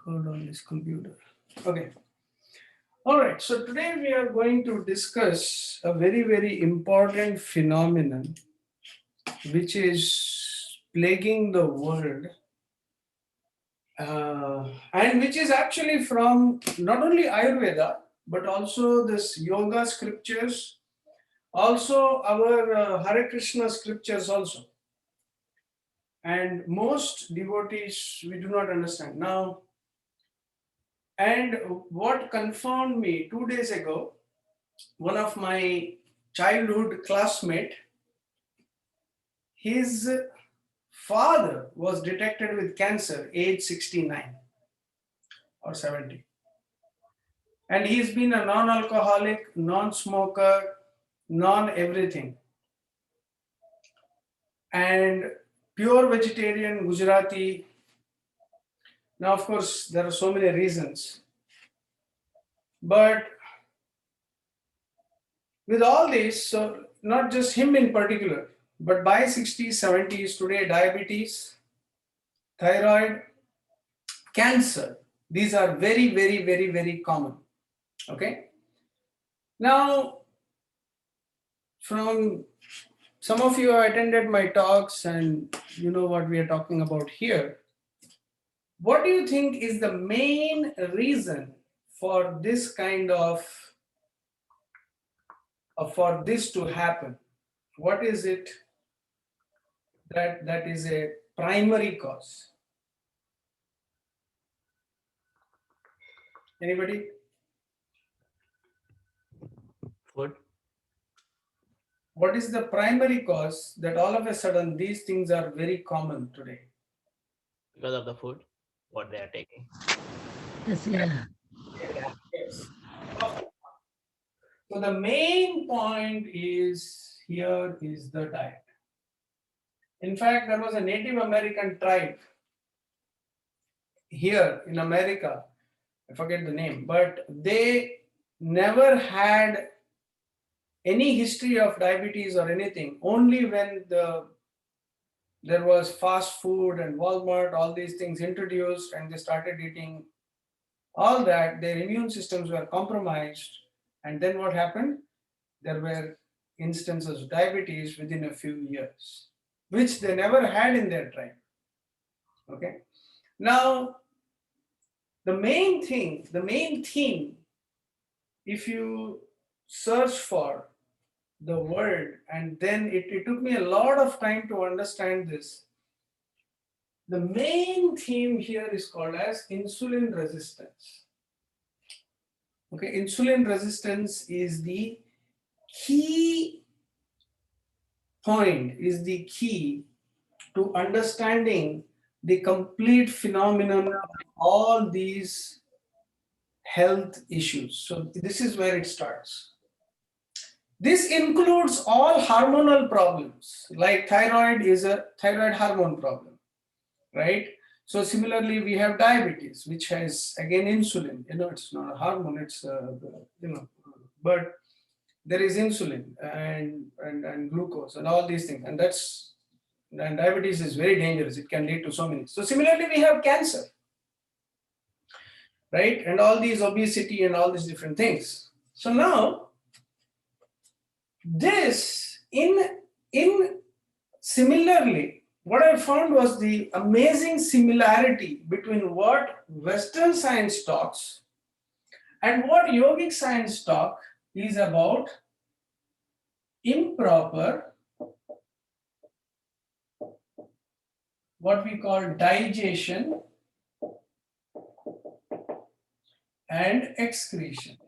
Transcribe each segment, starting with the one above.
code on this computer. Okay. All right. So today we are going to discuss a very, very important phenomenon which is plaguing the world and which is actually from not only Ayurveda but also this yoga scriptures, also our Hare Krishna scriptures also. And most devotees we do not understand. Now, and what confirmed me 2 days ago, one of my childhood classmate, his father was detected with cancer age 69 or 70. And he's been a non-alcoholic, non-smoker, non-everything. And pure vegetarian Gujarati. Now, of course, there are so many reasons. But with all this, so not just him in particular, but by 60s, 70s, today diabetes, thyroid, cancer, these are very, very, very, very common. Okay. Now, from some of you have attended my talks and you know what we are talking about here. What do you think is the main reason for this kind of for this to happen? What is it that is a primary cause? Anybody? Food. What is the primary cause that all of a sudden these things are very common today? Because of the food, what they are taking. Yes, yeah. Yes. So the main point is here is the diet. In fact, there was a Native American tribe here in America, I forget the name, but they never had any history of diabetes or anything. Only when there was fast food and Walmart, all these things introduced, and they started eating all that, their immune systems were compromised. And then what happened? There were instances of diabetes within a few years, which they never had in their tribe. Okay. Now, the main theme, if you search for the word, and then it took me a lot of time to understand this. The main theme here is called as insulin resistance. Okay, insulin resistance is the key point, is the key to understanding the complete phenomenon of all these health issues. So this is where it starts. This includes all hormonal problems, like thyroid is a thyroid hormone problem, right? So similarly, we have diabetes, which has again insulin. You know, it's not a hormone; it's but there is insulin and glucose and all these things, and diabetes is very dangerous. It can lead to so many. So similarly, we have cancer, right? And all these obesity and all these different things. So now, this in similarly, what I found was the amazing similarity between what Western science talks and what yogic science talk is about improper, what we call digestion and excretion.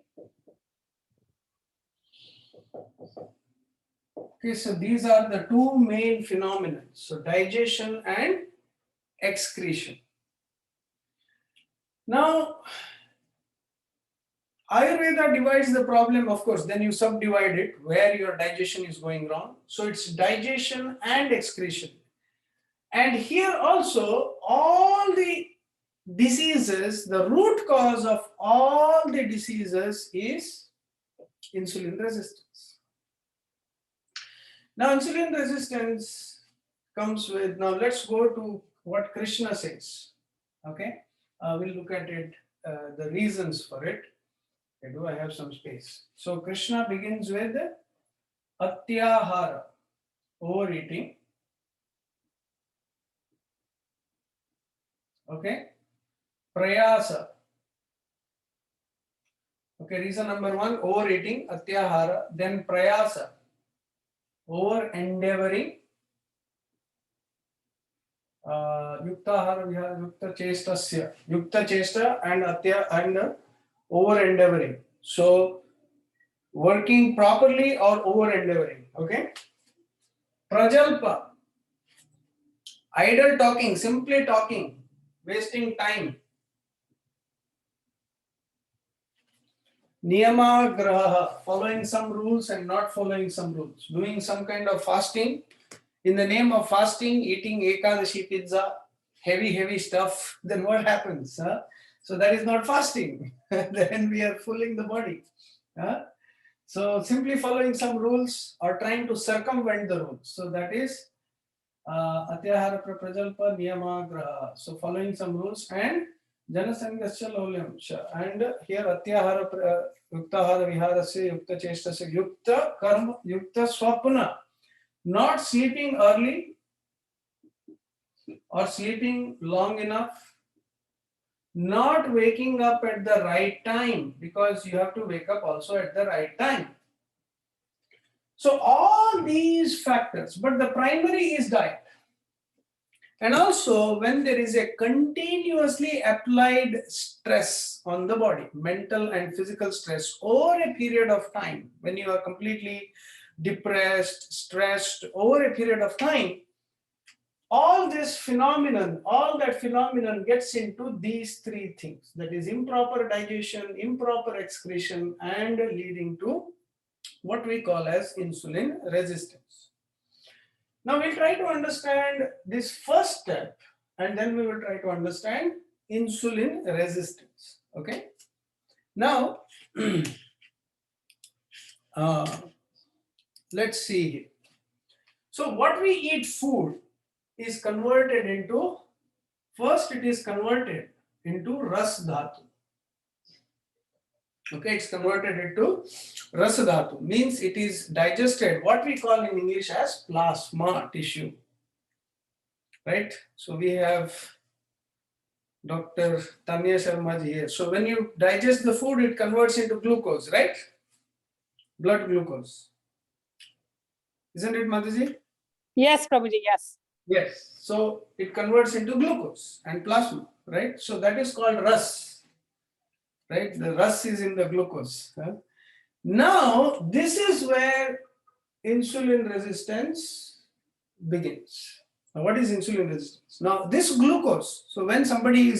Okay, so these are the two main phenomena. So digestion and excretion. Now, Ayurveda divides the problem, of course, then you subdivide it where your digestion is going wrong. So it's digestion and excretion. And here also, all the diseases, the root cause of all the diseases is insulin resistance. Now, insulin resistance comes with, now let's go to what Krishna says. Okay. We'll look at it, the reasons for it. Okay, do I have some space? So Krishna begins with Atyahara, overeating. Okay, Prayasa. Okay, reason number 1, overeating, Atyahara. Then Prayasa, over endeavoring. Yuktahara vihara, Yukta Chestasya, Yukta Chesta and Atya and over endeavoring. So working properly or over endeavoring. Okay. Prajalpa, idle talking, simply talking, wasting time. Niyamagraha, following some rules and not following some rules. Doing some kind of fasting. In the name of fasting, eating Ekadashi pizza, heavy stuff, then what happens? Huh? So that is not fasting. Then we are fooling the body. Huh? So simply following some rules or trying to circumvent the rules. So that is Atyahara Prajalpa Niyamagraha. So following some rules and Janasangasya Laulyam. And here Atyahara Yuktahara Viharasya Yukta Chestasya Yukta Karma Yukta Swapna. Not sleeping early or sleeping long enough, not waking up at the right time, because you have to wake up also at the right time. So all these factors, but the primary is diet. And also when there is a continuously applied stress on the body, mental and physical stress over a period of time, when you are completely depressed, stressed over a period of time, all that phenomenon gets into these 3 things. That is improper digestion, improper excretion, and leading to what we call as insulin resistance. Now we'll try to understand this first step, and then we will try to understand insulin resistance. Okay. Now, let's see here. So what we eat food is converted into, first it is converted into ras dhatu. Okay, it's converted into ras dhatu, means it is digested, what we call in English as plasma tissue. Right? So we have Dr. Tanya Sharma ji here. So when you digest the food, it converts into glucose, right? Blood glucose. Isn't it, Mataji? Yes, Prabhuji, yes. Yes. So it converts into glucose and plasma, right? So that is called ras, right? The ras is in the glucose. Huh? Now, this is where insulin resistance begins. Now, what is insulin resistance? Now, this glucose, so when somebody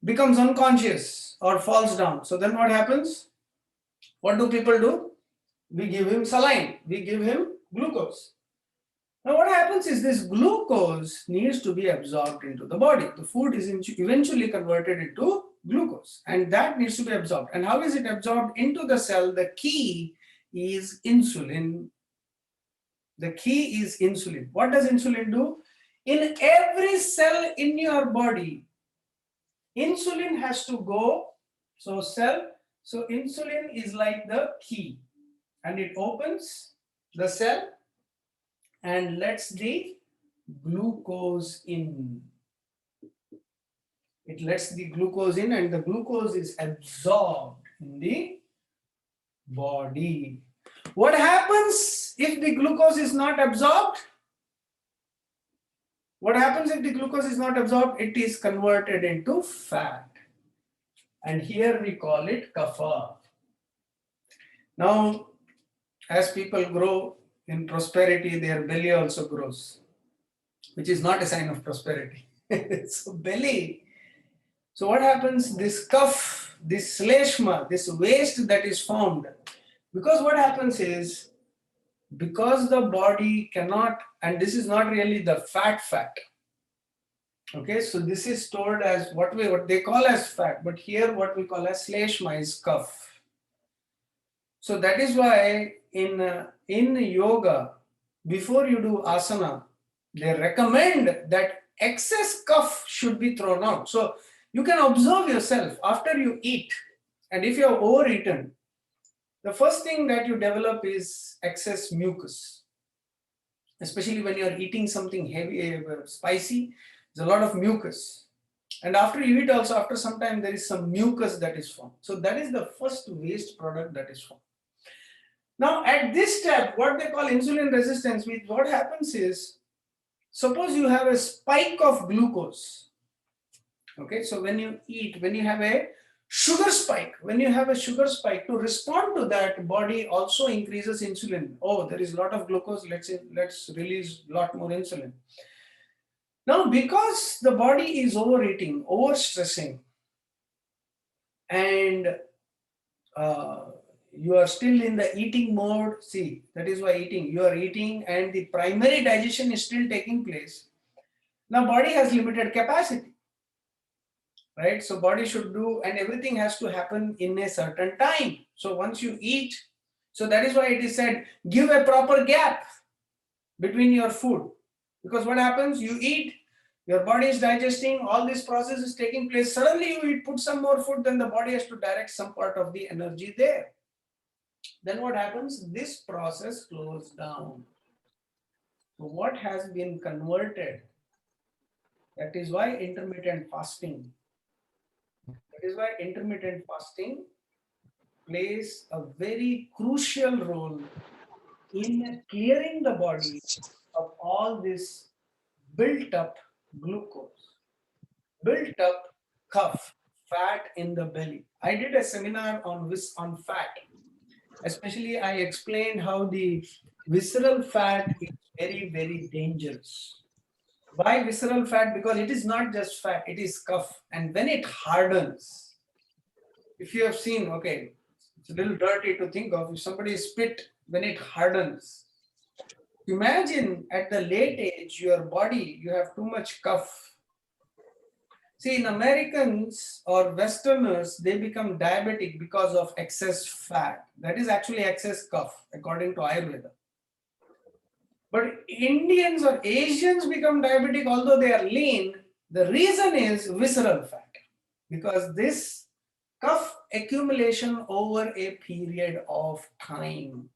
becomes unconscious or falls down, so then what happens? What do people do? We give him saline, we give him glucose. Now what happens is this glucose needs to be absorbed into the body. The food is eventually converted into glucose, and that needs to be absorbed. And how is it absorbed into the cell? The key is insulin. The key is insulin. What does insulin do? In every cell in your body, insulin has to go. So insulin is like the key, and it opens the cell and lets the glucose in. It lets the glucose in, and the glucose is absorbed in the body. What happens if the glucose is not absorbed? What happens if the glucose is not absorbed? It is converted into fat. And here we call it kapha. Now, as people grow in prosperity, their belly also grows, which is not a sign of prosperity. So belly. So what happens? This cuff, this sleshma, this waste that is formed, because what happens is, because the body cannot, and this is not really the fat. Okay, so this is stored as what they call as fat, but here what we call as sleshma is cuff. So that is why in yoga, before you do asana, they recommend that excess cough should be thrown out. So you can observe yourself after you eat, and if you have overeaten, the first thing that you develop is excess mucus, especially when you are eating something heavy, spicy. There's a lot of mucus, and after you eat also, after some time, there is some mucus that is formed. So that is the first waste product that is formed. Now at this step, what they call insulin resistance, what happens is, suppose you have a spike of glucose. Okay, so when you eat, when you have a sugar spike, to respond to that, body also increases insulin. Oh, there is a lot of glucose, let's release a lot more insulin. Now, because the body is overeating, overstressing, and you are still in the eating mode, see, that is why you are eating and the primary digestion is still taking place. Now, body has limited capacity, right? So body should do, and everything has to happen in a certain time. So once you eat, so that is why it is said, give a proper gap between your food. Because what happens, you eat, your body is digesting, all this process is taking place. Suddenly you eat, put some more food, then the body has to direct some part of the energy there. Then what happens? This process slows down. So what has been converted? That is why intermittent fasting. That is why intermittent fasting plays a very crucial role in clearing the body of all this built up glucose, built up cough, fat in the belly. I did a seminar on fat. Especially, I explained how the visceral fat is very, very dangerous. Why visceral fat? Because it is not just fat, it is cough. And when it hardens, if you have seen, okay, it's a little dirty to think of, if somebody spit when it hardens. Imagine at the late age, your body, you have too much cough. See, in Americans or Westerners, they become diabetic because of excess fat. That is actually excess cough, according to Ayurveda. But Indians or Asians become diabetic, although they are lean. The reason is visceral fat, because this cough accumulation over a period of time.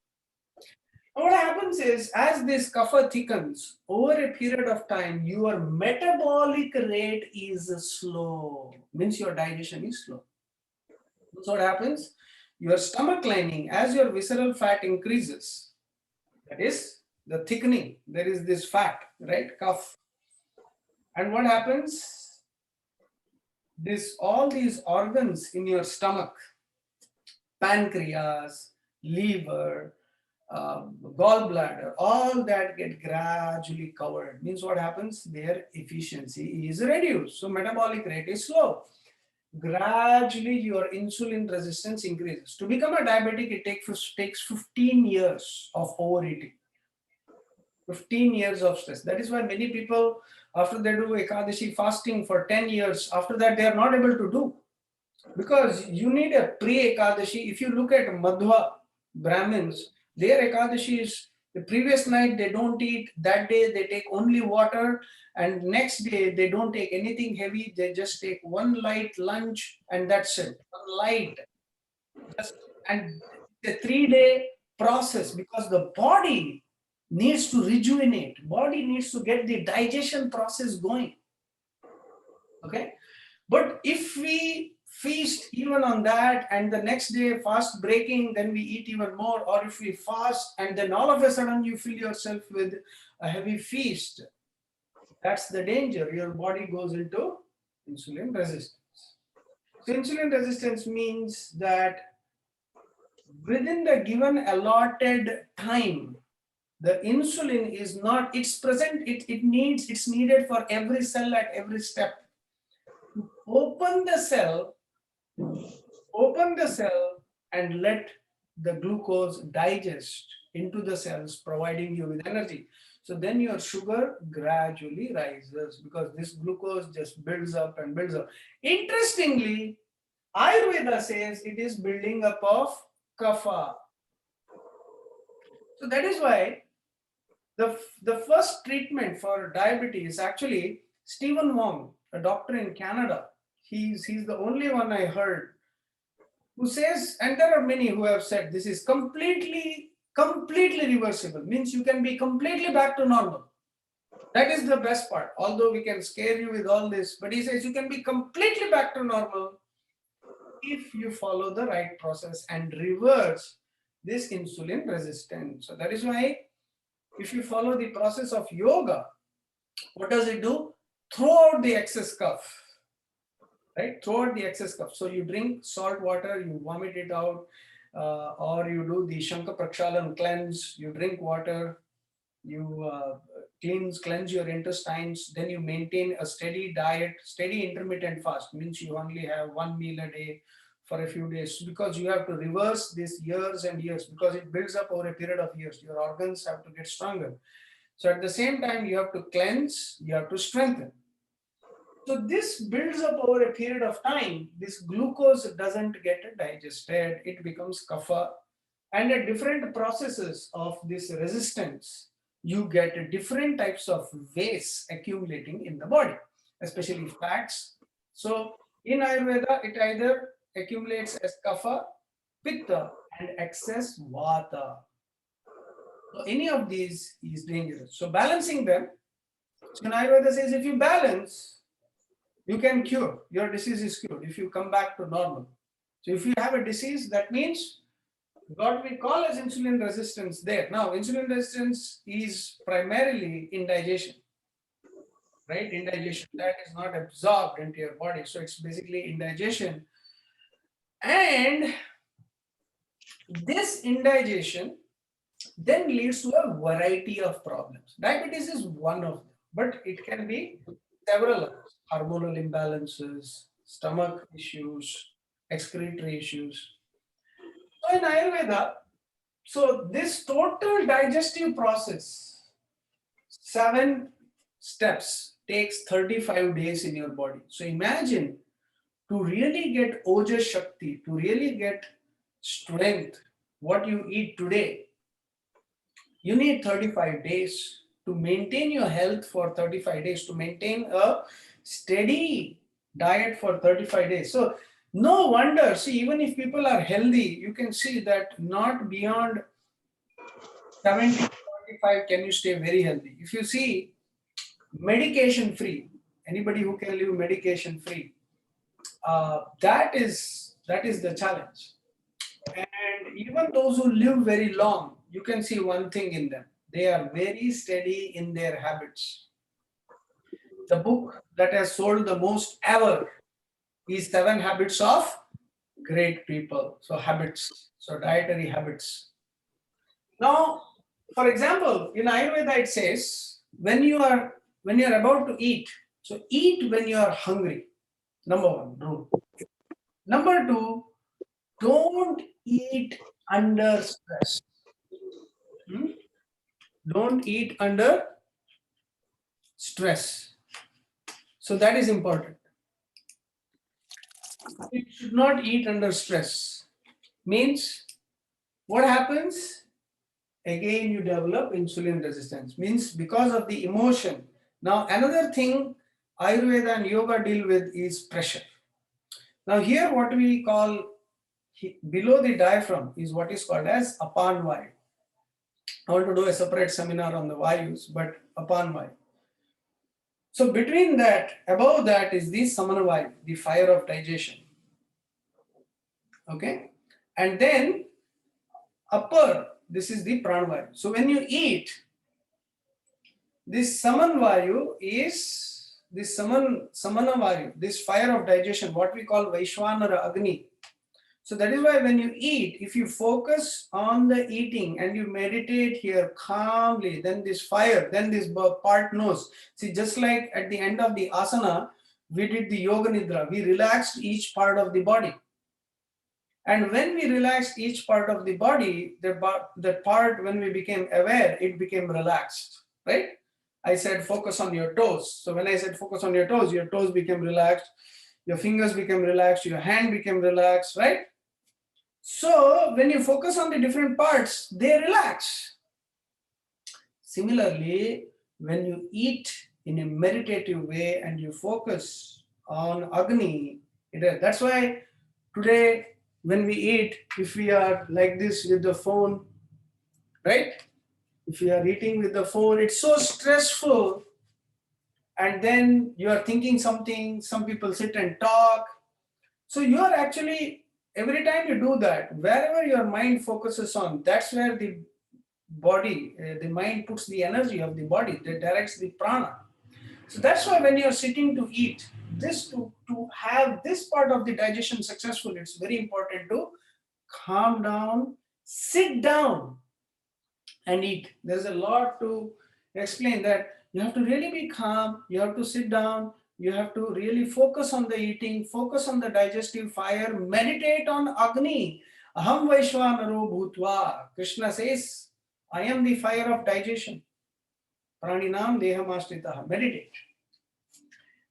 What happens is, as this kapha thickens over a period of time, your metabolic rate is slow, means your digestion is slow. So what happens? Your stomach lining, as your visceral fat increases, that is the thickening, there is this fat, right, cough. And what happens? All these organs in your stomach, pancreas, liver, gallbladder, all that get gradually covered. Means what happens? Their efficiency is reduced. So metabolic rate is slow. Gradually your insulin resistance increases. To become a diabetic, it takes 15 years of overeating. 15 years of stress. That is why many people, after they do Ekadashi fasting for 10 years, after that they are not able to do. Because you need a pre-Ekadashi. If you look at Madhva Brahmins, their Ekadashi is the previous night they don't eat, that day they take only water, and next day they don't take anything heavy, they just take one light lunch and that's it. One light. And it's a 3-day process, because the body needs to rejuvenate, body needs to get the digestion process going. Okay? But if we feast even on that and the next day fast breaking, then we eat even more, or if we fast and then all of a sudden you fill yourself with a heavy feast, that's the danger. Your body goes into insulin resistance. So insulin resistance means that within the given allotted time, the insulin is not, it's present, it's needed for every cell at every step. Open the cell and let the glucose digest into the cells, providing you with energy. So then your sugar gradually rises, because this glucose just builds up and builds up. Interestingly, Ayurveda says it is building up of kapha. So that is why the first treatment for diabetes, actually, Stephen Wong, a doctor in Canada, he's the only one I heard who says, and there are many who have said this is completely reversible, means you can be completely back to normal. That is the best part. Although we can scare you with all this, but he says you can be completely back to normal if you follow the right process and reverse this insulin resistance. So that is why if you follow the process of yoga, what does it do? Throw out the excess cough, right? Throw out the excess cough. So you drink salt water, you vomit it out, or you do the Shankha Prakshalan cleanse, you drink water, you cleanse your intestines, then you maintain a steady diet, steady intermittent fast, means you only have one meal a day for a few days, because you have to reverse this years and years, because it builds up over a period of years. Your organs have to get stronger. So at the same time, you have to cleanse, you have to strengthen. So this builds up over a period of time. This glucose doesn't get digested, it becomes kapha, and at different processes of this resistance, you get different types of waste accumulating in the body, especially fats. So in Ayurveda, it either accumulates as kapha, pitta, and excess vata. So any of these is dangerous. So balancing them, so in Ayurveda says if you balance, you can cure. Your disease is cured if you come back to normal. So if you have a disease, that means what we call as insulin resistance there. Now, insulin resistance is primarily indigestion, right? Indigestion that is not absorbed into your body. So it's basically indigestion. And this indigestion then leads to a variety of problems. Diabetes is one of them, but it can be several others. Hormonal imbalances, stomach issues, excretory issues. So in Ayurveda, so this total digestive process, 7 steps, takes 35 days in your body. So imagine, to really get Ojas Shakti, to really get strength, what you eat today, you need 35 days to maintain your health for 35 days, to maintain a steady diet for 35 days. So no wonder, see, even if people are healthy, you can see that not beyond 70 to 45 can you stay very healthy. If you see medication free, anybody who can live medication free, that is the challenge. And even those who live very long, you can see one thing in them. They are very steady in their habits. The book that has sold the most ever is 7 Habits of Great People. So habits, so dietary habits. Now, for example, in Ayurveda it says when you are about to eat, so eat when you are hungry. Number 1 rule. Number 2, don't eat under stress. Don't eat under stress. So that is important. You should not eat under stress. Means what happens? Again, you develop insulin resistance. Means because of the emotion. Now, another thing Ayurveda and yoga deal with is pressure. Now, here what we call below the diaphragm is what is called as Apan Vayu. I want to do a separate seminar on the Vayus, but Apan Vayu. So between that, above that is the Samana Vayu, the fire of digestion. Okay, and then upper, this is the Prana Vayu. So when you eat, this Saman Vayu is this Samana Vayu, this fire of digestion, what we call Vaishwanara Agni. So that is why when you eat, if you focus on the eating and you meditate here calmly, then this fire, then this part knows. See, just like at the end of the asana, we did the Yoga Nidra, we relaxed each part of the body. And when we relaxed each part of the body, the part when we became aware, it became relaxed, right? I said focus on your toes. So when I said focus on your toes became relaxed, your fingers became relaxed, your hand became relaxed, right? So when you focus on the different parts, they relax. Similarly, when you eat in a meditative way and you focus on Agni, that's why today when we eat, if we are like this with the phone, right? If you are eating with the phone, it's so stressful. And then you are thinking something, some people sit and talk. So you are actually, every time you do that, wherever your mind focuses on, that's where the body, the mind puts the energy of the body, that directs the prana. So that's why when you're sitting to eat, to have this part of the digestion successful, it's very important to calm down, sit down and eat. There's a lot to explain, that you have to really be calm, you have to sit down, you have to really focus on the eating, focus on the digestive fire, meditate on Agni. Aham Vaishwanaro Bhutva. Krishna says, I am the fire of digestion. Praninam Dehamastitaha. Meditate.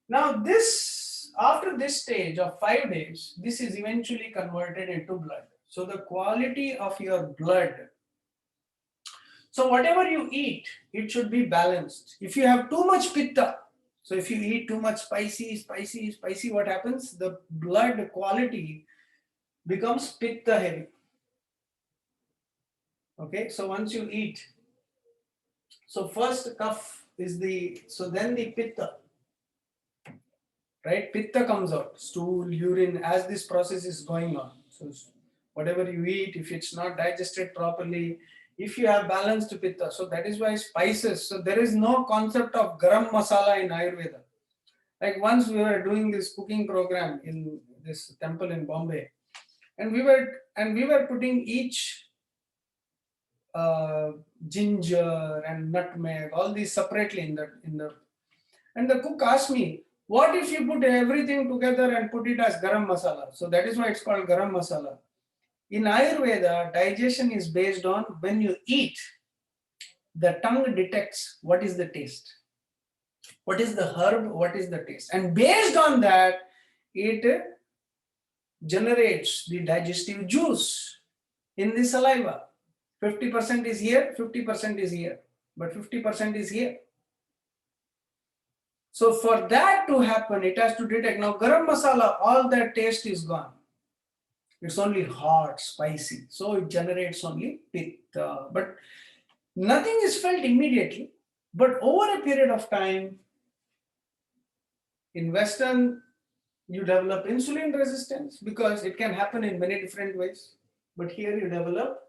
Now this, after this stage of 5 days, this is eventually converted into blood. So the quality of your blood, so whatever you eat, it should be balanced. If you have too much pitta, so if you eat too much spicy, what happens? The blood quality becomes pitta heavy. Okay, so once you eat, so first kaph is so then the pitta, right? Pitta comes out, stool, urine, as this process is going on. So whatever you eat, if it's not digested properly, if you have balanced pitta, so that is why spices, so there is no concept of garam masala in Ayurveda. Like once we were doing this cooking program in this temple in Bombay, and we were putting each ginger and nutmeg, all these separately in the, and the cook asked me, what if you put everything together and put it as garam masala? So that is why it's called garam masala. In Ayurveda, digestion is based on when you eat, the tongue detects what is the taste, what is the herb, what is the taste. And based on that, it generates the digestive juice in the saliva. 50% is here, 50% is here, but 50% is here. So for that to happen, it has to detect. Now garam masala, all that taste is gone. It's only hot, spicy. So it generates only pitta. But nothing is felt immediately. But over a period of time, in Western, you develop insulin resistance because it can happen in many different ways. But here you develop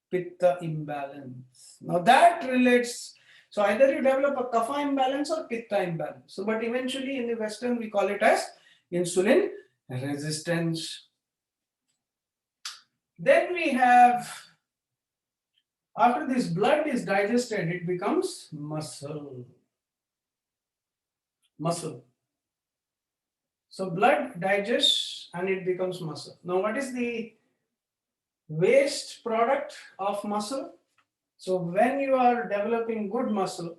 pitta imbalance. Now that relates, so either you develop a kapha imbalance or pitta imbalance. So, but eventually in the Western, we call it as insulin resistance. Then we have, after this blood is digested, it becomes muscle. Muscle. So blood digests and it becomes muscle. Now what is the waste product of muscle? So when you are developing good muscle,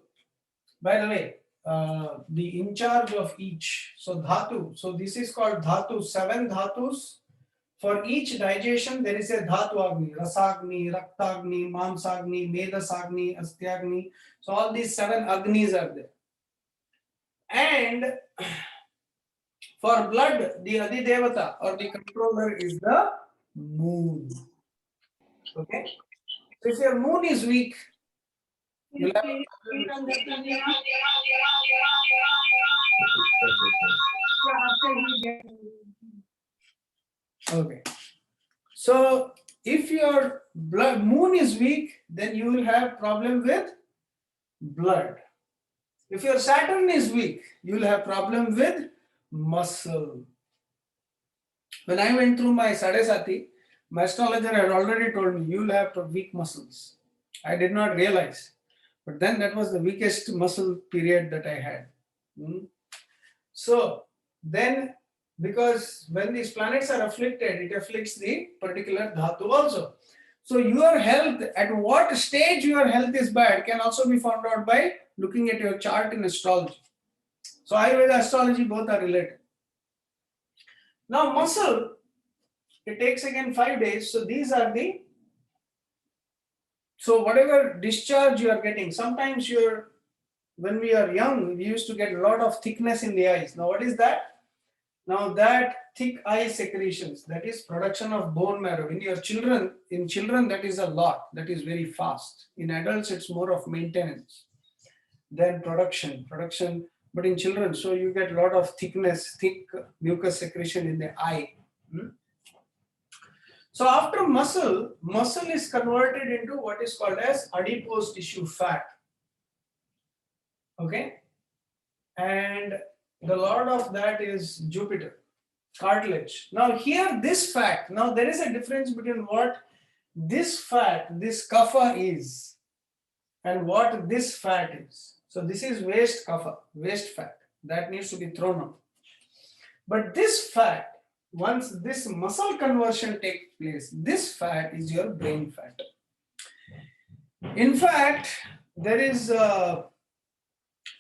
by the way, the in charge of each, so dhatu, so this is called dhatu, 7 dhatus. For each digestion, there is a dhatu agni, rasagni, raktagni, mamsagni, medasagni, astyagni. So all these 7 agnis are there. And for blood, the adidevata or the controller is the moon. Okay. So if your moon is weak, you'll have okay. So if your moon is weak, then you will have problem with blood. If your Saturn is weak, you will have problem with muscle. When I went through my Sadesati, my astrologer had already told me you will have weak muscles. I did not realize, but then that was the weakest muscle period that I had. So then, because when these planets are afflicted, it afflicts the particular dhatu also. So your health, at what stage your health is bad, can also be found out by looking at your chart in astrology. So Ayurveda, astrology, both are related. Now muscle, it takes again 5 days. So these are the So whatever discharge you are getting, sometimes when we are young, we used to get a lot of thickness in the eyes. Now what is that? Now that thick eye secretions, that is production of bone marrow. In children that is a lot, that is very fast. In adults it's more of maintenance than production. But in children, so you get a lot of thickness, thick mucus secretion in the eye. So after muscle is converted into what is called as adipose tissue fat. Okay, and the lord of that is Jupiter, cartilage. Now here this fat, now there is a difference between what this fat, this kapha is, and what this fat is. So this is waste kapha, waste fat, that needs to be thrown out. But this fat, once this muscle conversion takes place, this fat is your brain fat. In fact, there is a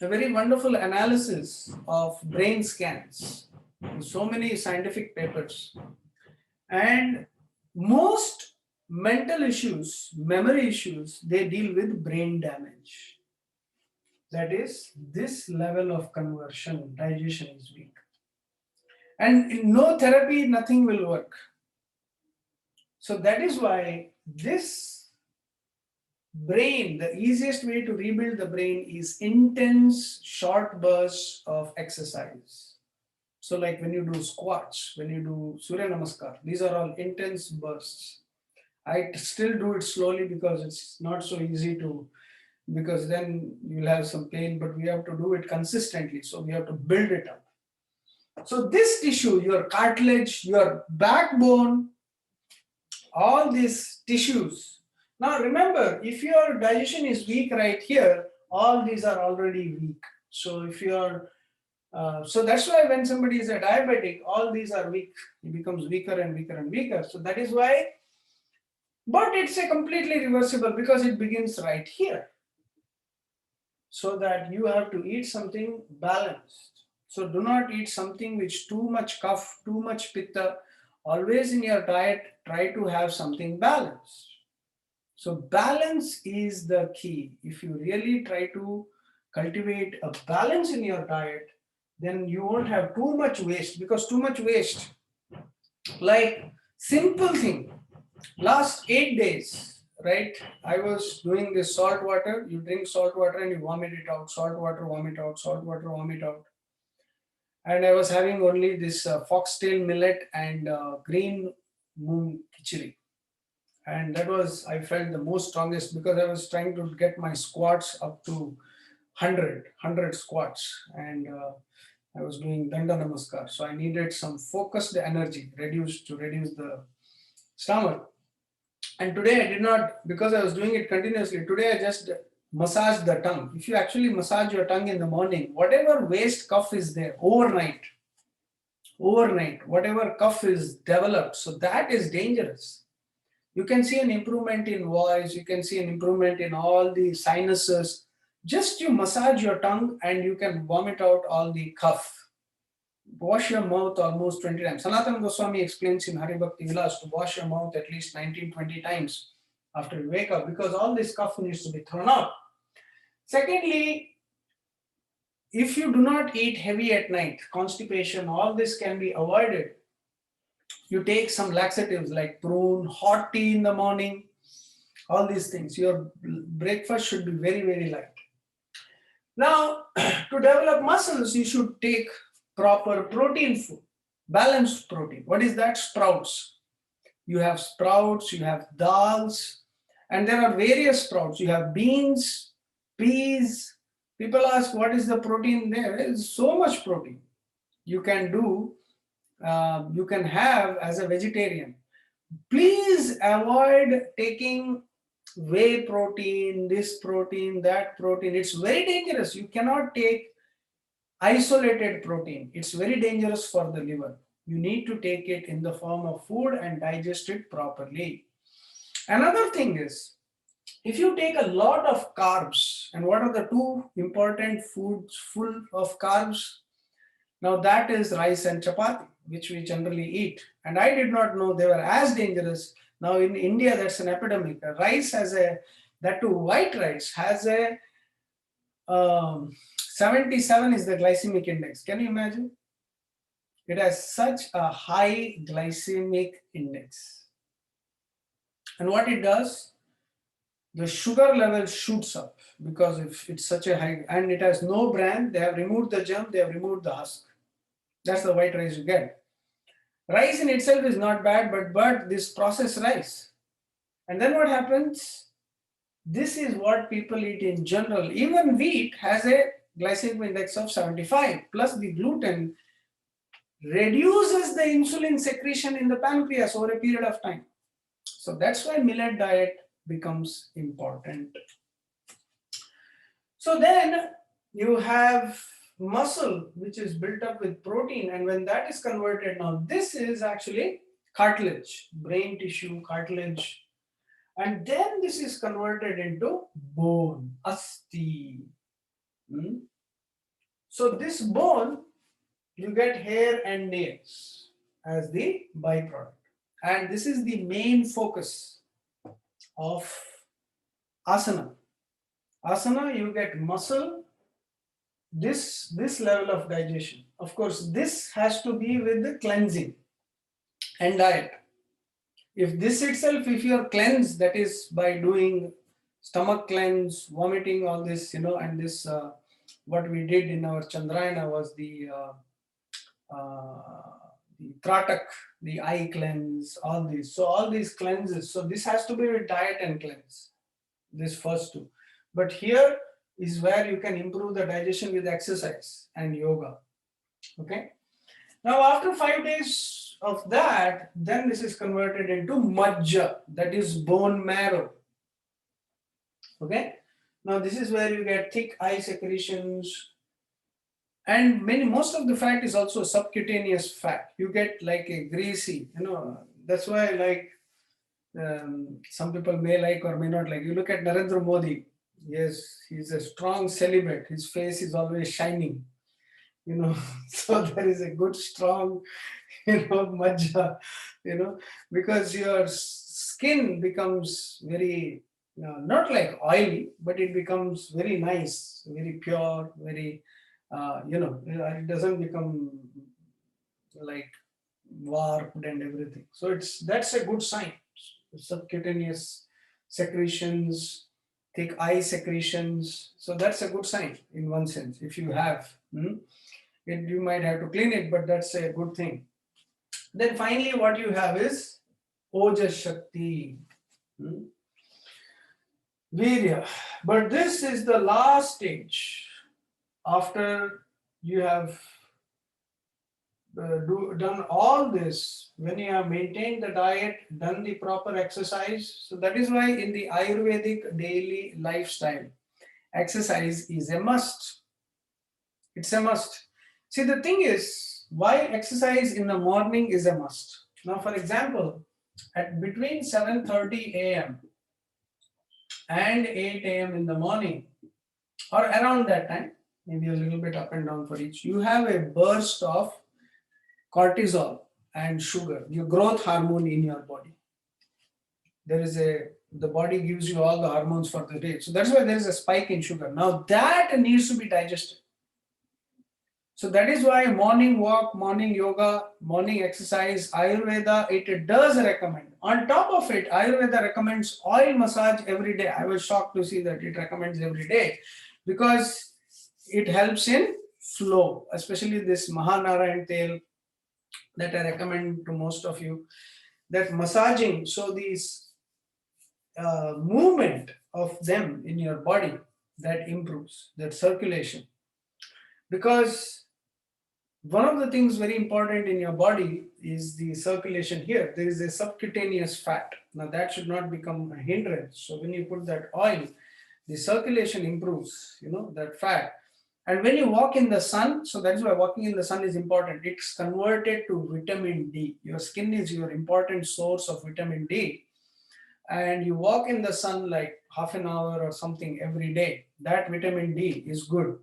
very wonderful analysis of brain scans, so many scientific papers, and most mental issues, memory issues, they deal with brain damage. That is, this level of conversion, digestion is weak. And in no therapy, nothing will work. So that is why this brain, the easiest way to rebuild the brain is intense short bursts of exercise. So like when you do squats, when you do Surya Namaskar, these are all intense bursts. I still do it slowly because it's not so easy to, because then you'll have some pain, but we have to do it consistently. So we have to build it up. So this tissue, your cartilage, your backbone, all these tissues. Now remember, if your digestion is weak right here, all these are already weak. So if you're, so that's why when somebody is a diabetic, all these are weak. He becomes weaker and weaker and weaker. So that is why, but it's a completely reversible because it begins right here. So that you have to eat something balanced. So do not eat something which too much kapha, too much pitta. Always in your diet, try to have something balanced. So balance is the key. If you really try to cultivate a balance in your diet, then you won't have too much waste, because too much waste, like simple thing, last 8 days, right? I was doing this salt water, you drink salt water and you vomit it out, salt water, vomit out, salt water, vomit out. And I was having only this foxtail millet and green moong khichdi. And that was, I felt the most strongest because I was trying to get my squats up to 100 squats. And I was doing Danda Namaskar. So I needed some focused energy, to reduce the stomach. And today I did not, because I was doing it continuously, today I just massaged the tongue. If you actually massage your tongue in the morning, whatever waste kapha is there overnight, whatever kapha is developed, so that is dangerous. You can see an improvement in voice, you can see an improvement in all the sinuses. Just you massage your tongue and you can vomit out all the kapha. Wash your mouth almost 20 times. Sanatana Goswami explains in Hari Bhakti Vilas to wash your mouth at least 19-20 times after you wake up, because all this kapha needs to be thrown out. Secondly, if you do not eat heavy at night, constipation, all this can be avoided. You take some laxatives like prune, hot tea in the morning, all these things. Your breakfast should be very, very light. Now, to develop muscles, you should take proper protein food, balanced protein. What is that? Sprouts. You have sprouts, you have dals, and there are various sprouts. You have beans, peas. People ask, what is the protein there? There is so much protein. You can do, you can have as a vegetarian. Please avoid taking whey protein, this protein, that protein. It's very dangerous. You cannot take isolated protein. It's very dangerous for the liver. You need to take it in the form of food and digest it properly. Another thing is, if you take a lot of carbs, and what are the two important foods full of carbs? Now that is rice and chapati, which we generally eat. And I did not know they were as dangerous. Now in India, that's an epidemic. Rice has a That too, white rice has a 77 is the glycemic index. Can you imagine? It has such a high glycemic index. And what it does, the sugar level shoots up because if it's such a high, and it has no bran, they have removed the germ, they have removed the husk. That's the white rice you get. Rice in itself is not bad, but this processed rice. And then what happens? This is what people eat in general. Even wheat has a glycemic index of 75, plus the gluten reduces the insulin secretion in the pancreas over a period of time. So that's why millet diet becomes important. So then you have muscle, which is built up with protein, and when that is converted, now this is actually cartilage, brain tissue, cartilage, and then this is converted into bone, asti. So this bone, you get hair and nails as the byproduct. And this is the main focus of asana. Asana, you get muscle, this level of digestion. Of course, this has to be with the cleansing and diet. If this itself, if you are cleansed, that is by doing stomach cleanse, vomiting, all this, and this, what we did in our Chandrayana was the Tratak, the eye cleanse, all these. So all these cleanses. So this has to be with diet and cleanse, this first two. But here is where you can improve the digestion with exercise and yoga. Okay. Now after 5 days of that, then this is converted into majja, that is bone marrow. Okay. Now this is where you get thick eye secretions, and most of the fat is also subcutaneous fat. You get like a greasy, that's why like some people may like or may not like. You look at Narendra Modi. Yes, he's a strong celibate. His face is always shining, so there is a good strong, majja, because your skin becomes very, not like oily, but it becomes very nice, very pure, very, it doesn't become like warped and everything. So that's a good sign. Subcutaneous secretions, thick eye secretions. So that's a good sign in one sense. If you have, you might have to clean it, but that's a good thing. Then finally, what you have is Ojas Shakti, Virya. But this is the last stage. After you have done all this, when you have maintained the diet, done the proper exercise. So that is why in the Ayurvedic daily lifestyle, exercise is a must. It's a must. See, the thing is, why exercise in the morning is a must. Now, for example, at between 7:30 a.m. and 8 a.m. in the morning, or around that time, maybe a little bit up and down for each, you have a burst of cortisol and sugar, your growth hormone in your body. The body gives you all the hormones for the day. So that's why there is a spike in sugar. Now that needs to be digested. So that is why morning walk, morning yoga, morning exercise, Ayurveda, it does recommend. On top of it, Ayurveda recommends oil massage every day. I was shocked to see that it recommends every day because it helps in flow, especially this Mahanarayan Tel that I recommend to most of you, that massaging, so these movement of them in your body, that improves, that circulation. Because one of the things very important in your body is the circulation here. There is a subcutaneous fat. Now that should not become a hindrance. So when you put that oil, the circulation improves, that fat. And when you walk in the sun, so that is why walking in the sun is important. It's converted to vitamin D. Your skin is your important source of vitamin D. And you walk in the sun like half an hour or something every day. That vitamin D is good.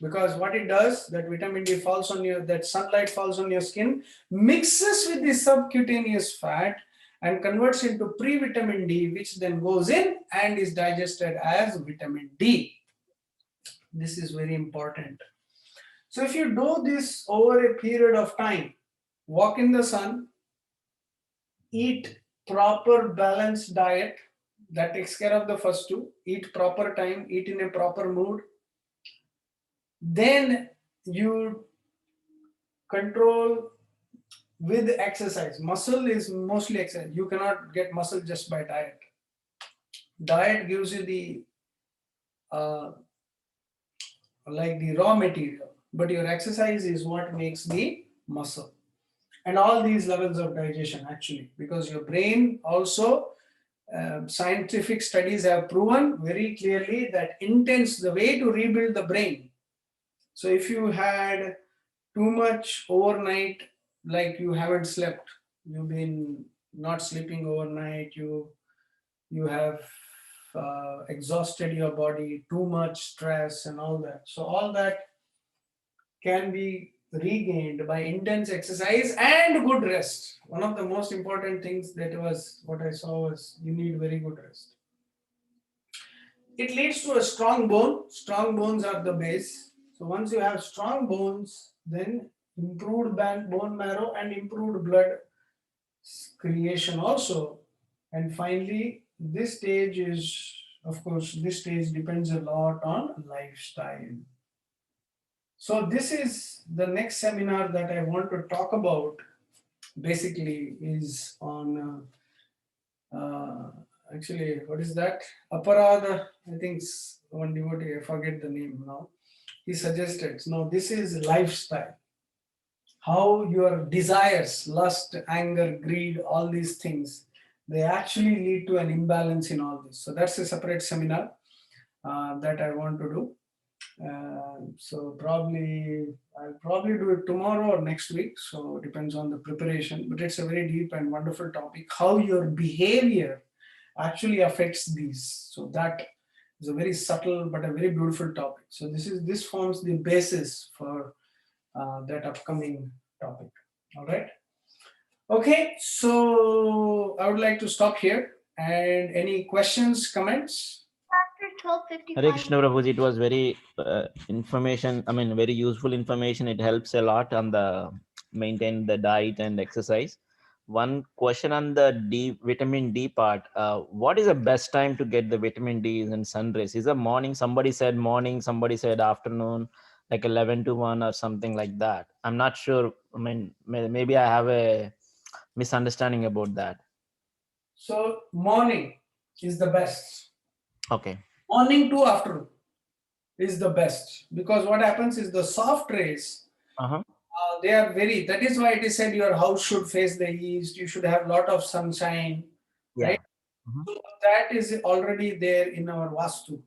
Because what it does, that vitamin D falls on that sunlight falls on your skin, mixes with the subcutaneous fat, and converts into pre-vitamin D, which then goes in and is digested as vitamin D. This is very important. So if you do this over a period of time, walk in the sun, eat proper balanced diet, that takes care of the first two, eat proper time, eat in a proper mood, then you control with exercise. Muscle is mostly exercise. You cannot get muscle just by diet. Diet gives you the like the raw material, but your exercise is what makes the muscle. And all these levels of digestion actually, because your brain also, scientific studies have proven very clearly that intense, the way to rebuild the brain. So if you had too much overnight, like you haven't slept, you've been not sleeping overnight, you have exhausted your body, too much stress and all that. So all that can be regained by intense exercise and good rest. One of the most important things that was what I saw was you need very good rest. It leads to a strong bone. Strong bones are the base. So once you have strong bones, then improved bone marrow and improved blood creation also. And finally, this stage is, of course, this stage depends a lot on lifestyle. So this is the next seminar that I want to talk about. Basically, is on actually, what is that? Aparada. I think one devotee, I forget the name now. He suggested. Now this is lifestyle. How your desires, lust, anger, greed, all these things, they actually lead to an imbalance in all this. So that's a separate seminar that I want to do. So I'll probably do it tomorrow or next week. So it depends on the preparation, but it's a very deep and wonderful topic, how your behavior actually affects these. So that is a very subtle but a very beautiful topic. So this forms the basis for that upcoming topic. All right. Okay. So I would like to stop here. And any questions, comments? Hare Krishna Prabhuji, it was very very useful information. It helps a lot on the maintain the diet and exercise. One question on the vitamin D part. What is the best time to get the vitamin D in sun rays? Is it morning? Somebody said morning, somebody said afternoon, like 11 to 1 or something like that. I'm not sure. Maybe I have a misunderstanding about that. So morning is the best. Okay. Morning to afternoon is the best, because what happens is the soft rays, they are very, that is why it is said your house should face the east, you should have a lot of sunshine, right? So that is already there in our Vastu.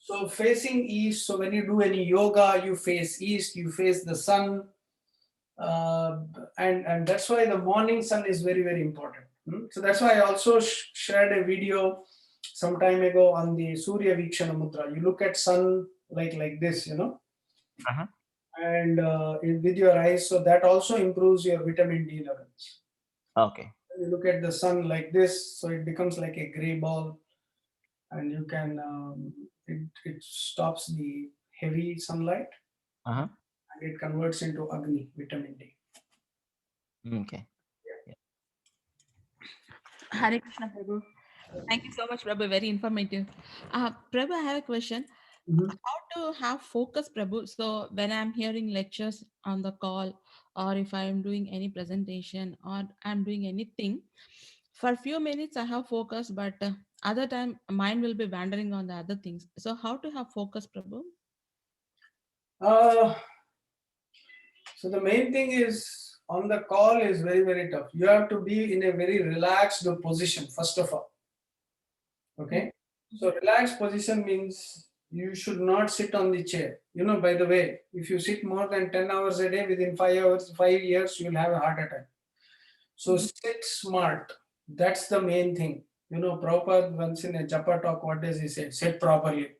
So facing east, so when you do any yoga, you face east, you face the sun, and that's why the morning sun is very, very important. So that's why I also shared a video some time ago on the Surya Vikshana Mudra. You look at sun like this, and with your eyes, so that also improves your vitamin D levels. Okay. You look at the sun like this, so it becomes like a gray ball, and you can it stops the heavy sunlight, and it converts into Agni, vitamin D. Okay. Hare Krishna Prabhu. Thank you so much, Prabhu. Very informative. Prabhu, I have a question. How to have focus, Prabhu? So when I'm hearing lectures on the call, or if I'm doing any presentation, or I'm doing anything, for a few minutes I have focus, but other time mind will be wandering on the other things. So how to have focus, Prabhu? So the main thing is on the call is very, very tough. You have to be in a very relaxed position, first of all. Okay. So relaxed position means you should not sit on the chair. By the way, if you sit more than 10 hours a day, within 5 years, you'll have a heart attack. So sit smart. That's the main thing. Prabhupada once in a Japa talk, what does he say? Sit properly.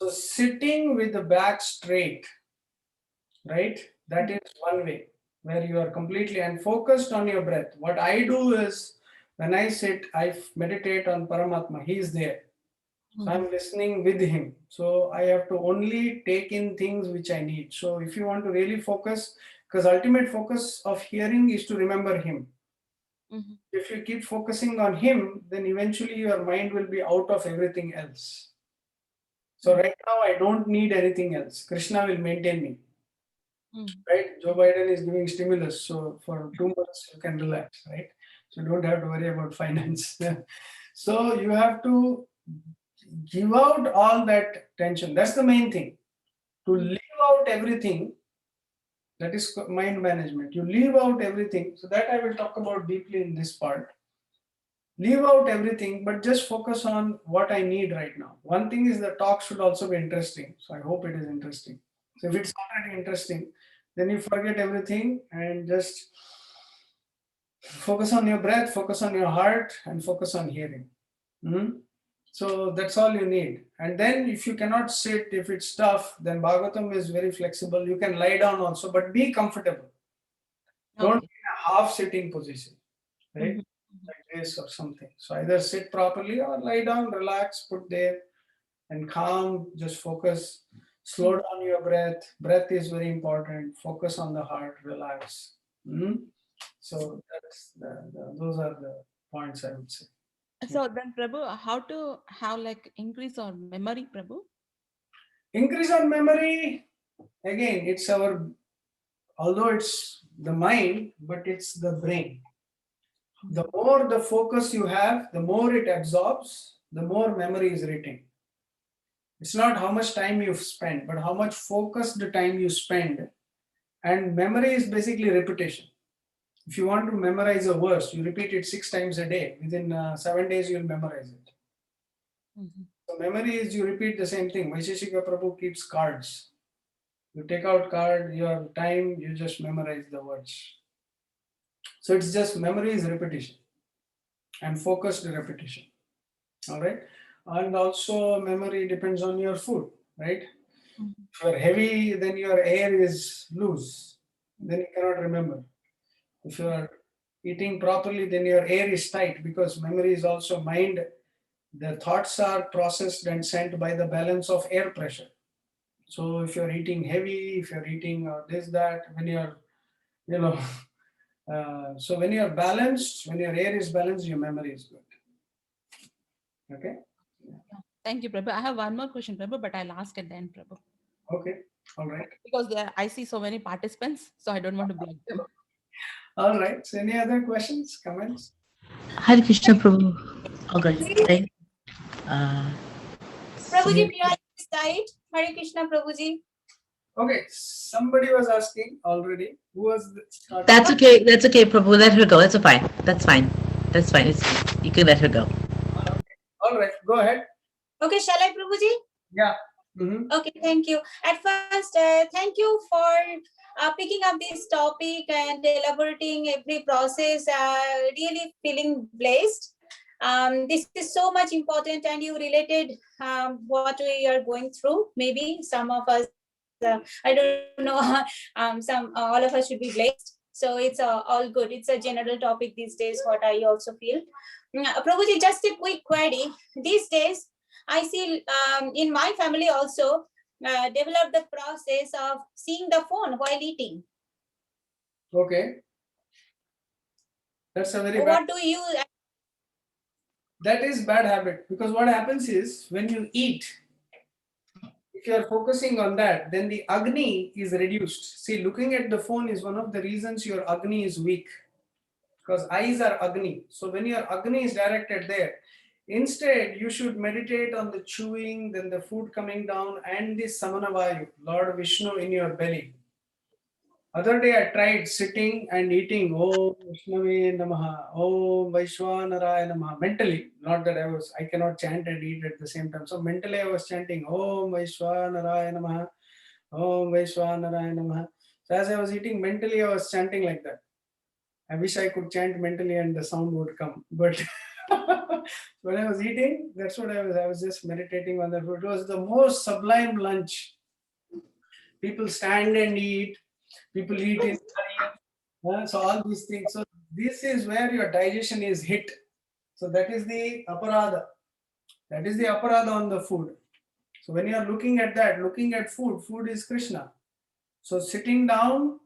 So sitting with the back straight, right? That is one way. where you are completely and focused on your breath. What I do is when I sit, I meditate on Paramatma. He is there. So I'm listening with him. So I have to only take in things which I need. So if you want to really focus, because ultimate focus of hearing is to remember him. Mhm. If you keep focusing on him, then eventually your mind will be out of everything else. So right now I don't need anything else. Krishna will maintain me. Right? Joe Biden is giving stimulus. So for 2 months you can relax, right? So you don't have to worry about finance. So you have to give out all that tension. That's the main thing. To leave out everything, that is mind management. You leave out everything. So that I will talk about deeply in this part. Leave out everything, but just focus on what I need right now. One thing is the talk should also be interesting. So I hope it is interesting. So if it's already interesting, then you forget everything and just focus on your breath, focus on your heart, and focus on hearing. So that's all you need. And then if you cannot sit, if it's tough, then Bhagavatam is very flexible. You can lie down also, but be comfortable. Don't be in a half sitting position, right? Like this or something. So either sit properly or lie down, relax, put there and calm, just focus. Slow down your breath. Breath is very important. Focus on the heart, relax. So that's those are the points I would say. So then, Prabhu, how to have like increase our memory, Prabhu? Increase our memory, again, it's our, although it's the mind, but it's the brain. The more the focus you have, the more it absorbs, the more memory is retained. It's not how much time you've spent, but how much focused time you spend. And memory is basically repetition. If you want to memorize a verse, you repeat it 6 times a day. Within 7 days, you'll memorize it. So memory is you repeat the same thing. Vaisheshika Prabhu keeps cards. You take out card, your time, you just memorize the words. So it's just memory is repetition and focused repetition. All right. And also memory depends on your food, right? If you're heavy, then your air is loose. Then you cannot remember. If you are eating properly, then your air is tight because memory is also mind. The thoughts are processed and sent by the balance of air pressure. So if you're eating heavy, if you're eating this, that, when you're, so when you're balanced, when your air is balanced, your memory is good. Okay. Thank you, Prabhu. I have one more question, Prabhu, but I'll ask at the end, Prabhu. Okay. All right. Because I see so many participants, so I don't want to block them. All right. So any other questions, comments? Hare Krishna Prabhu. Okay. Prabhuji, may I start? Hare Krishna, Prabhuji. Okay. Somebody was asking already. Who was starting? That's okay. That's okay, Prabhu. Let her go. That's fine. That's fine. That's fine. You can let her go. All right. Go ahead. Okay, shall I, Prabhuji? Yeah. Okay, thank you. At first, thank you for picking up this topic and elaborating every process. Really feeling blessed. This is so much important, and you related what we are going through. Maybe some of us, I don't know, all of us should be blessed. So it's all good. It's a general topic these days, what I also feel. Prabhuji, just a quick query. These days, I see in my family also developed the process of seeing the phone while eating. Okay. That's a very bad. What do you? That is bad habit, because what happens is when you eat, if you are focusing on that, then the Agni is reduced. See, looking at the phone is one of the reasons your Agni is weak, because eyes are Agni. So when your Agni is directed there, instead you should meditate on the chewing, then the food coming down, and the Samanavayu, Lord Vishnu in your belly. Other day I tried sitting and eating Om Vishnave Namaha, Om Vaishwanaraya Namaha, mentally, not that I cannot chant and eat at the same time. So mentally I was chanting Om Vaishwanaraya Namaha, Om Vaishwanaraya Namaha. So as I was eating, mentally I was chanting like that. I wish I could chant mentally and the sound would come. But when I was eating, that's what I was just meditating on that food. It was the most sublime lunch. People stand and eat. People eat in hurry. So all these things. So this is where your digestion is hit. So that is the aparadha. That is the aparadha on the food. So when you are looking at that, looking at food, food is Krishna. So sitting down,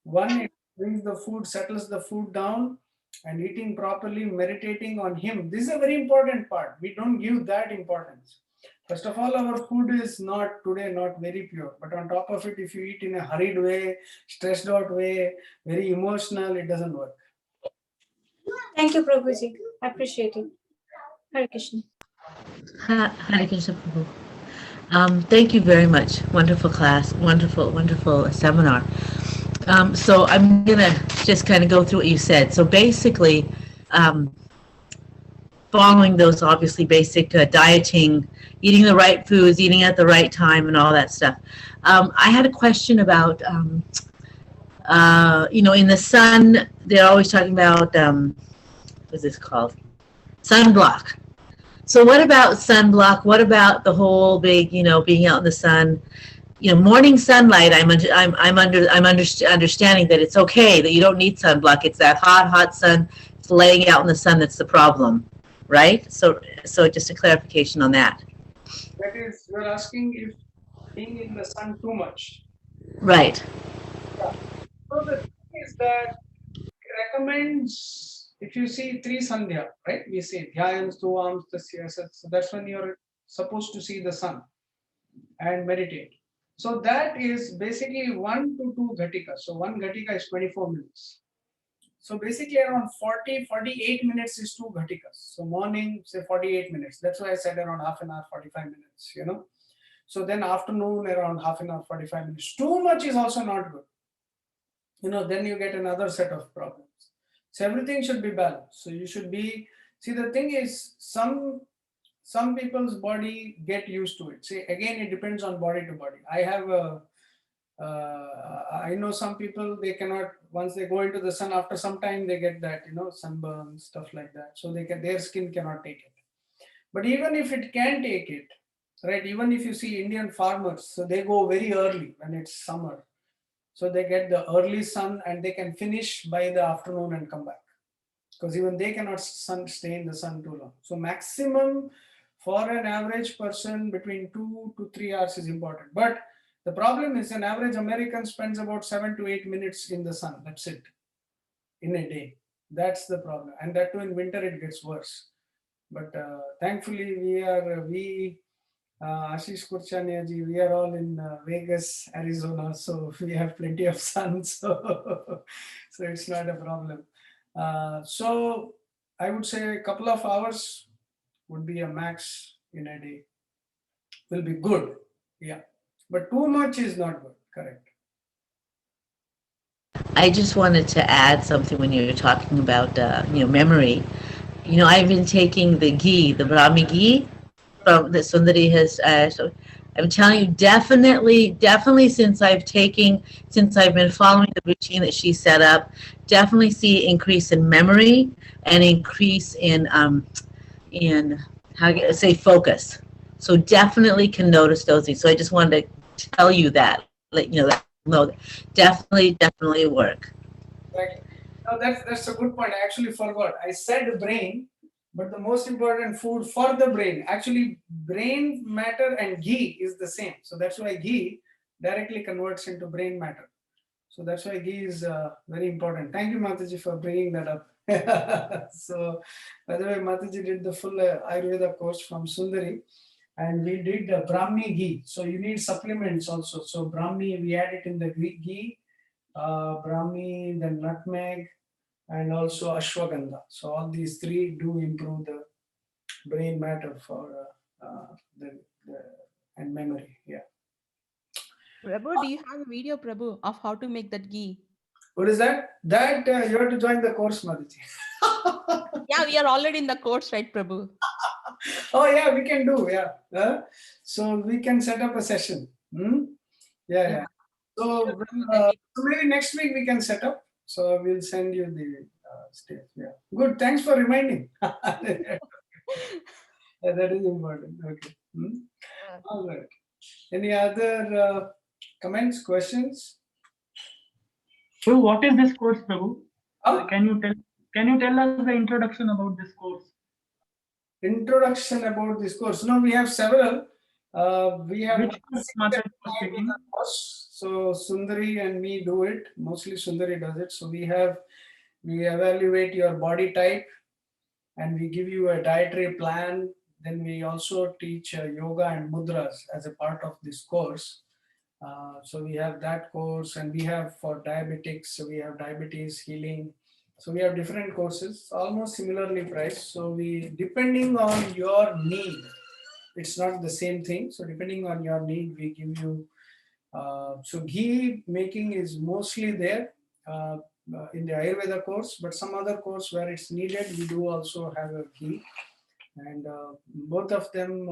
one, it brings the food, settles the food down, and eating properly, meditating on Him. This is a very important part. We don't give that importance. First of all, our food is not today not very pure. But on top of it, if you eat in a hurried way, stressed out way, very emotional, it doesn't work. Thank you, Prabhuji. Appreciate it. Hare Krishna. Hare Krishna Prabhu. Thank you very much. Wonderful class. Wonderful seminar. So I'm gonna just kind of go through what you said. So basically, following those obviously basic dieting, eating the right foods, eating at the right time, and all that stuff. I had a question about, in the sun, they're always talking about, what's this called? Sunblock. So what about sunblock? What about the whole big, being out in the sun? Morning sunlight. I'm understanding that it's okay that you don't need sunblock. It's that hot sun. It's laying out in the sun that's the problem, right? So just a clarification on that. That is, you're asking if being in the sun too much. Right. Yeah. So the thing is that it recommends, if you see 3 Sandhya, right? We say Dhyayam Stuvam Tasya. So that's when you're supposed to see the sun and meditate. So that is basically 1 to 2 ghatika. So 1 ghatika is 24 minutes. So basically around 48 minutes is 2 ghatikas. So morning, say 48 minutes. That's why I said around half an hour, 45 minutes, So then afternoon, around half an hour, 45 minutes. Too much is also not good. Then you get another set of problems. So everything should be balanced. So you should be, see, the thing is, some people's body get used to it. See, again, it depends on body to body. I know some people, they cannot, once they go into the sun, after some time they get that, sunburn, stuff like that. So their skin cannot take it. But even if it can take it, right, even if you see Indian farmers, so they go very early when it's summer. So they get the early sun and they can finish by the afternoon and come back. Because even they cannot stay in the sun too long. So maximum for an average person between 2 to 3 hours is important. But the problem is an average American spends about 7 to 8 minutes in the sun. That's it. In a day. That's the problem. And that too in winter it gets worse. But thankfully Ashish Kurchaniaji, we are all in Vegas, Arizona. So we have plenty of sun. So it's not a problem. So I would say a couple of hours would be a max in a day. Will be good. Yeah. But too much is not good. Correct. I just wanted to add something when you were talking about, memory. I've been taking the ghee, the Brahmi ghee from that Sundari has. So I'm telling you, definitely since I've been following the routine that she set up, definitely see increase in memory and increase in focus. So definitely can notice those things. So I just wanted to tell you that, that definitely work. Right. Now that's a good point. I actually forgot. I said brain, but the most important food for the brain, actually brain matter and ghee is the same. So that's why ghee directly converts into brain matter. So that's why ghee is very important. Thank you, Mataji, for bringing that up. So by the way, Mataji did the full Ayurveda course from Sundari. And we did Brahmi ghee. So you need supplements also. So Brahmi, we add it in the ghee, Brahmi, then nutmeg, and also ashwagandha. So all these 3 do improve the brain matter for and memory. Yeah. Prabhu, do you have a video, Prabhu, of how to make that ghee? What is that? That you have to join the course, Mataji. Yeah, we are already in the course, right, Prabhu? Oh yeah, we can do. Yeah. So we can set up a session. Yeah. So maybe next week we can set up. So we'll send you the stage. Yeah. Good. Thanks for reminding. That is important. Okay. All right. Any other comments, questions? So what is this course, Prabhu? Ah, Can you tell us the introduction about this course? introduction about this course. No, we have several. We have Which Mataji was taking? so Sundari and me do it. Mostly Sundari does it. So we evaluate your body type, and we give you a dietary plan. Then we also teach yoga and mudras as a part of this course. So we have that course, and we have for diabetics, so we have diabetes healing. So we have different courses, almost similarly priced. So depending on your need, it's not the same thing. So depending on your need, we give you. So ghee making is mostly there in the Ayurveda course, but some other course where it's needed, we do also have a ghee. And both of them,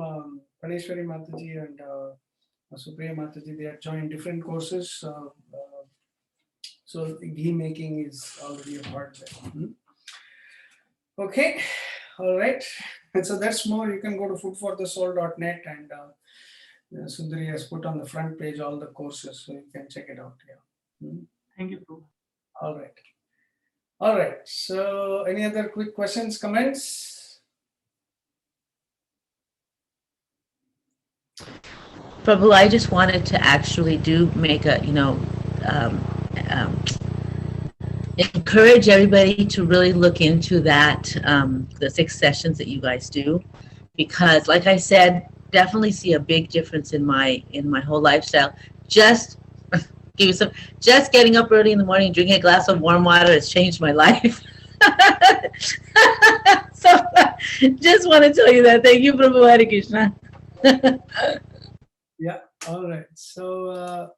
Paneshwari Mataji and Supriya Mataji, they are joined different courses. So ghee making is already a part there. Okay, all right. And so that's more. You can go to foodforthesoul.net, and Sundari has put on the front page all the courses, so you can check it out. Yeah. Thank you, Prabhu. All right. All right. So any other quick questions, comments? Prabhu, I just wanted to actually make a, encourage everybody to really look into that, the 6 sessions that you guys do, because like I said, definitely see a big difference in my whole lifestyle. Just give you just getting up early in the morning, drinking a glass of warm water has changed my life. So just want to tell you that. Thank you, Prabhu. Hare Krishna. Yeah. All right. So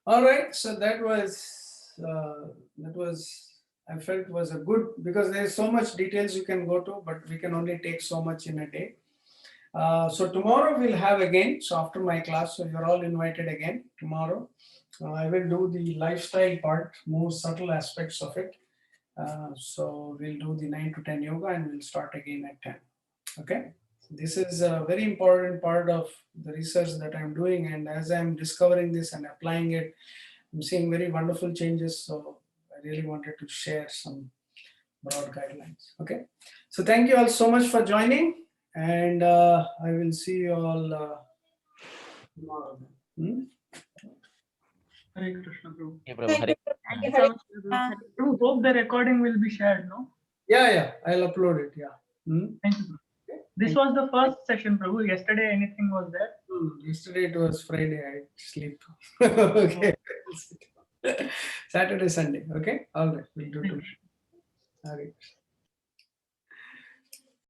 all right. So that was I felt was a good, because there's so much details you can go to, but we can only take so much in a day. So tomorrow we'll have again. So after my class, so you're all invited again tomorrow. I will do the lifestyle part, more subtle aspects of it. So we'll do the 9 to 10 yoga, and we'll start again at 10. Okay. This is a very important part of the research that I'm doing, and as I'm discovering this and applying it, I'm seeing very wonderful changes. So I really wanted to share some broad guidelines. Okay. So thank you all so much for joining, and I will see you all tomorrow. Hare Krishna, Prabhu. Okay, Prabhu. Hare Thank you so much, Prabhu. Prabhu, hope the recording will be shared, no? Yeah, I'll upload it. Yeah. Thank you, Prabhu. This was the first session, Prabhu. Yesterday, anything was there? Yesterday it was Friday. I sleep. Okay. Saturday, Sunday. Okay. All right. We'll do it. All right.